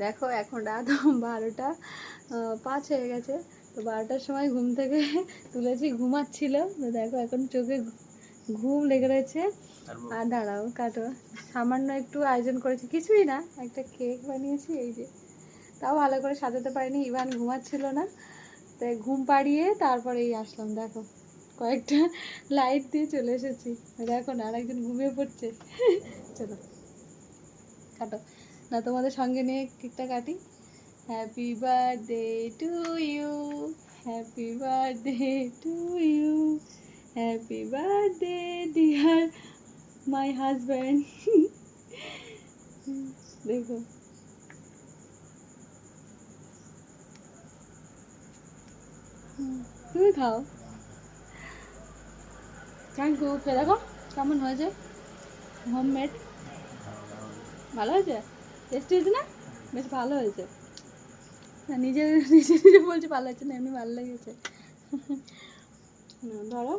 দেখো এখন রাত 12টা 5 হয়ে গেছে। তো 12টার সময় ঘুম থেকে তুলেছি, ঘুমাচ্ছিল। তো দেখো এখন চোখে ঘুম লেগে রয়েছে। আর দাঁড়াও কাটো, সামান্য একটু আয়োজন করেছি, কিছুই না, একটা কেক বানিয়েছি এই যে। তাও ভালো করে সাজাতে পারিনি, ইভান ঘুমাচ্ছিল না, তাই ঘুম পাড়িয়ে তারপরে এই আসলাম। দেখো কয়েকটা লাইট দিয়ে চলে এসেছি। দেখো না আরেকজন ঘুমিয়ে পড়ছে। চলো কাটো না, তোমাদের সঙ্গে নিয়ে কেকটা কাটি। Happy birthday to you, happy birthday to you, happy birthday dear my husband. দেখো তুমি খাও। Thank you. দেখো কেমন হয়েছে, হোমমেড। ভালো হয়েছে, টেস্টি হয়েছে না? বেশ ভালো হয়েছে না, নিজে নিজে নিজে বলছি ভালো হয়েছে না, এমনি ভালো লেগেছে। ধরো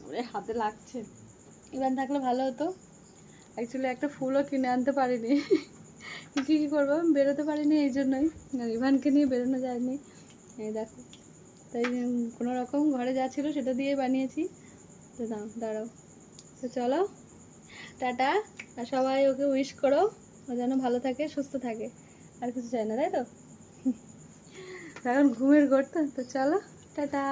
ওরে হাতে লাগছে। ইভান থাকলে ভালো হতো, অ্যাকচুয়ালি একটা ফুলও কিনে আনতে পারিনি। কী করবো, আমি বেরোতে পারিনি এই জন্যই, ইভানকে নিয়ে বেরোনো যায়নি। এই দেখো, তাই কোনো রকম ঘরে যা ছিল সেটা দিয়ে বানিয়েছি। তো দাঁড়াও, তো চলো টাটা। আর সবাই ওকে উইশ করো, ও যেন ভালো থাকে সুস্থ থাকে, আর কিছু চাই না, তাই তো। এখন ঘুমের ঘর তো, তো চলো টাটা।